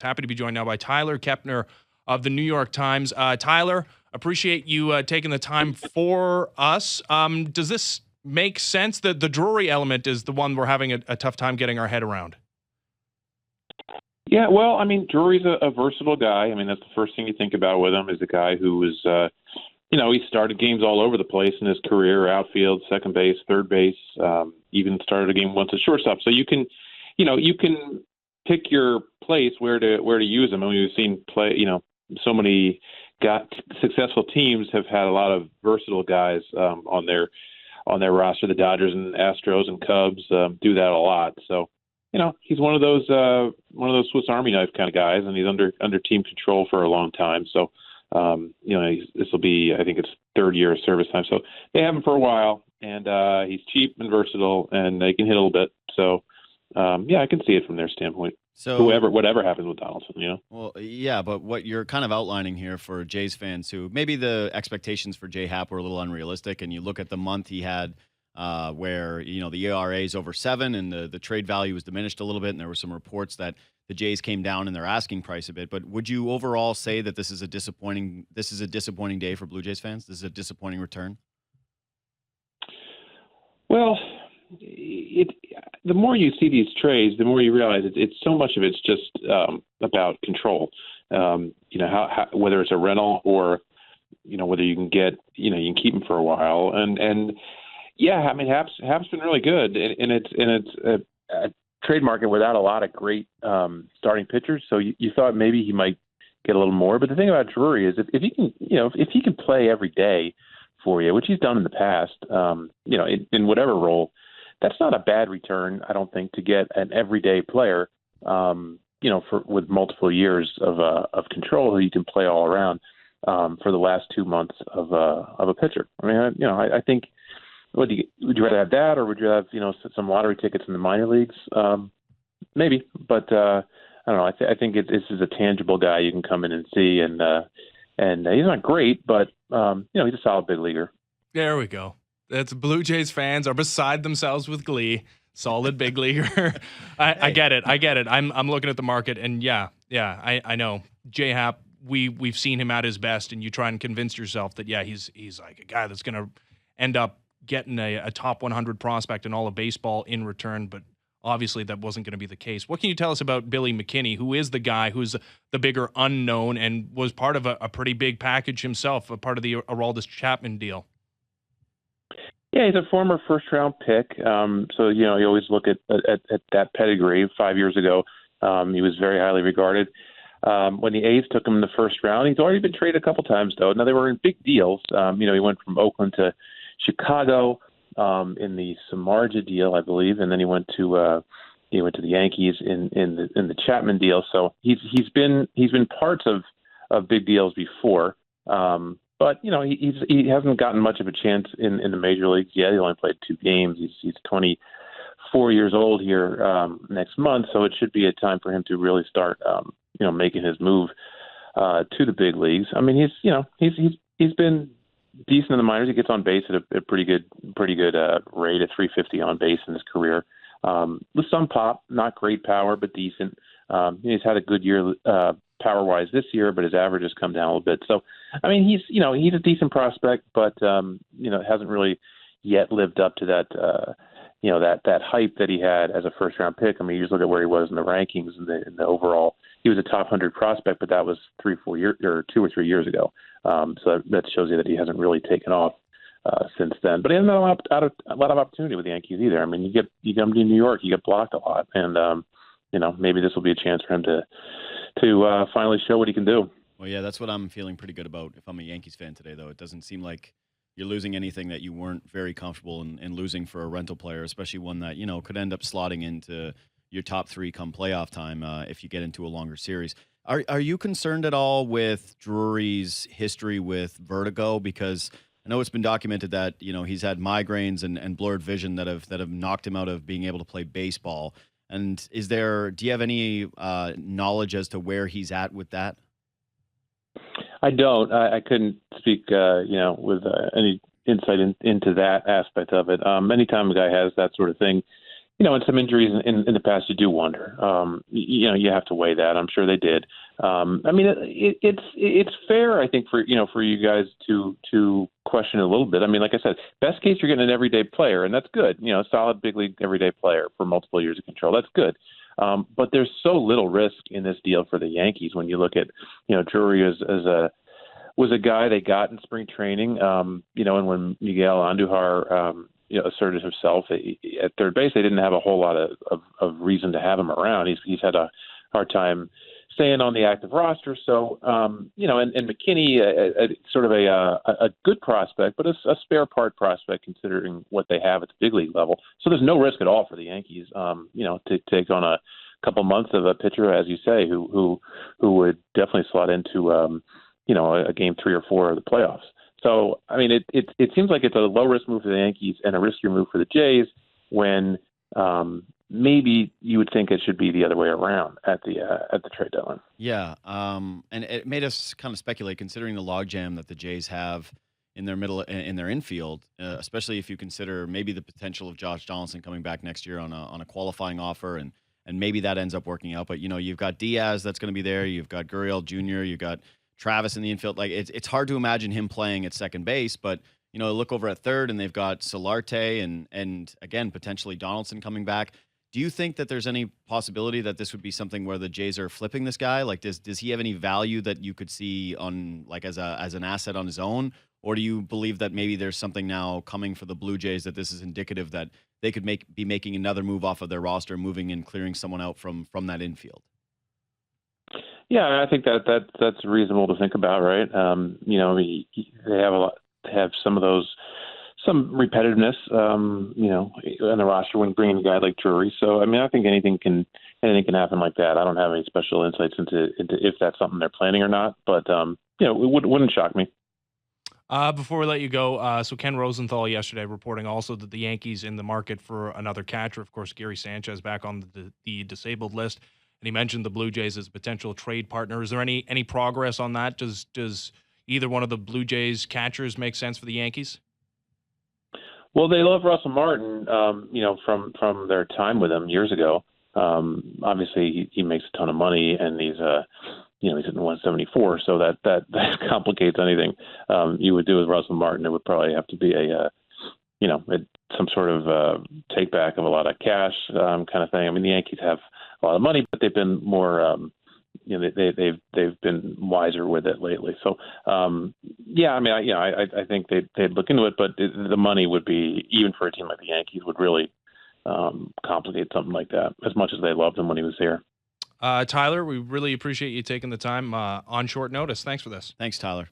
Happy to be joined now by Tyler Kepner of the New York Times. Tyler, appreciate you taking the time for us. Does this make sense? The Drury element is the one we're having a tough time getting our head around. Yeah, well, I mean, Drury's a versatile guy. I mean, that's the first thing you think about with him is a guy who was, he started games all over the place in his career, outfield, second base, third base, even started a game once at shortstop. So you can pick your place where to use him. I mean, we've seen so many successful teams have had a lot of versatile guys on their roster. The Dodgers and Astros and Cubs do that a lot. So, he's one of those Swiss Army knife kind of guys, and he's under team control for a long time. So, this will be, I think it's third year of service time. So they have him for a while, and he's cheap and versatile, and they can hit a little bit. So, I can see it from their standpoint. So whatever happens with Donaldson, Well, yeah, but what you're kind of outlining here for Jays fans who maybe the expectations for J Happ were a little unrealistic, and you look at the month he had where, the ERA is over 7 and the trade value was diminished a little bit, and there were some reports that the Jays came down in their asking price a bit. But would you overall say that this is a disappointing day for Blue Jays fans? This is a disappointing return? Well, the more you see these trades, the more you realize it's so much of it's just about control. How whether it's a rental or whether you can get you can keep him for a while. And yeah, I mean Happ's been really good, and it's a trade market without a lot of great starting pitchers. So you thought maybe he might get a little more. But the thing about Drury is if he can if he can play every day for you, which he's done in the past, in whatever role. That's not a bad return, I don't think, to get an everyday player, with multiple years of control who you can play all around for the last 2 months of a pitcher. I mean, I think would you rather have that, or would you have some lottery tickets in the minor leagues? Maybe, but I don't know. I think this is a tangible guy you can come in and see, and he's not great, but he's a solid big leaguer. There we go. That's Blue Jays fans are beside themselves with glee. Solid big leaguer. I get it. I'm looking at the market, and I know J Happ. We've seen him at his best, and you try and convince yourself that he's like a guy that's going to end up getting a top 100 prospect in all of baseball in return. But obviously that wasn't going to be the case. What can you tell us about Billy McKinney, who is the guy who's the bigger unknown and was part of a pretty big package himself, a part of the Aroldis Chapman deal? Yeah, he's a former first-round pick, so you always look at that pedigree. 5 years ago, he was very highly regarded. When the A's took him in the first round, he's already been traded a couple times, though. Now, they were in big deals. He went from Oakland to Chicago in the Samardzija deal, I believe, and then he went to the Yankees in the Chapman deal. So he's been parts of big deals before. But he hasn't gotten much of a chance in the major leagues yet. He only played 2 games. He's 24 years old here next month, so it should be a time for him to really start making his move to the big leagues. I mean, he's been decent in the minors. He gets on base at a pretty good rate at 350 on base in his career. With some pop, not great power, but decent. He's had a good year power-wise this year, but his average has come down a little bit. So, I mean, he's a decent prospect, but hasn't really yet lived up to that that hype that he had as a first-round pick. I mean, you just look at where he was in the rankings and the overall. He was a top 100 prospect, but that was 2 or 3 years ago. So that shows you that he hasn't really taken off since then. But he hasn't had a lot of opportunity with the Yankees either. I mean, you come to New York, you get blocked a lot, and maybe this will be a chance for him to finally show what he can do. Well, yeah, that's what I'm feeling pretty good about if I'm a Yankees fan today, though. It doesn't seem like you're losing anything that you weren't very comfortable in losing for a rental player, especially one that, could end up slotting into your top 3 come playoff time if you get into a longer series. Are you concerned at all with Drury's history with vertigo? Because I know it's been documented that, he's had migraines and blurred vision that have knocked him out of being able to play baseball. And do you have any knowledge as to where he's at with that? I don't. I couldn't speak, with any insight into that aspect of it. Anytime a guy has that sort of thing, and some injuries in the past, you do wonder. You have to weigh that. I'm sure they did. I mean, it's fair, I think, for you guys to question it a little bit. I mean, like I said, best case, you're getting an everyday player, and that's good. A solid big league everyday player for multiple years of control. That's good. But there's so little risk in this deal for the Yankees when you look at, Drury was a guy they got in spring training, and when Miguel Andujar, asserted himself at third base, they didn't have a whole lot of reason to have him around. He's had a hard time staying on the active roster. So, and McKinney, sort of a good prospect, but a spare part prospect considering what they have at the big league level. So there's no risk at all for the Yankees, to take on a couple months of a pitcher, as you say, who would definitely slot into, a game 3 or 4 of the playoffs. So, I mean, it seems like it's a low-risk move for the Yankees and a riskier move for the Jays when maybe you would think it should be the other way around at the trade deadline. Yeah, and it made us kind of speculate, considering the logjam that the Jays have in their infield, especially if you consider maybe the potential of Josh Donaldson coming back next year on a qualifying offer, and maybe that ends up working out. But you've got Diaz that's going to be there, you've got Gurriel Jr., you've got Travis in the infield. Like it's hard to imagine him playing at second base, but look over at third and they've got Solarte and again potentially Donaldson coming back. Do you think that there's any possibility that this would be something where the Jays are flipping this guy? Like does he have any value that you could see on like as an asset on his own, or do you believe that maybe there's something now coming for the Blue Jays that this is indicative that they could be making another move off of their roster, moving and clearing someone out from that infield? Yeah, I think that's reasonable to think about, right? They have some repetitiveness, on the roster when bringing a guy like Drury. So, I mean, I think anything can happen like that. I don't have any special insights into if that's something they're planning or not, but it wouldn't shock me. Before we let you go, so Ken Rosenthal yesterday reporting also that the Yankees in the market for another catcher. Of course, Gary Sanchez back on the disabled list. And he mentioned the Blue Jays as a potential trade partner. Is there any progress on that? Does either one of the Blue Jays catchers make sense for the Yankees? Well, they love Russell Martin, from their time with him years ago. Obviously, he makes a ton of money, and he's hitting 174, so that complicates anything you would do with Russell Martin. It would probably have to be some sort of take back of a lot of cash kind of thing. I mean, the Yankees have a lot of money, but they've been more, they've been wiser with it lately. So, I think they'd look into it, but the money would be, even for a team like the Yankees, would really complicate something like that. As much as they loved him when he was here. Tyler, we really appreciate you taking the time on short notice. Thanks for this. Thanks, Tyler.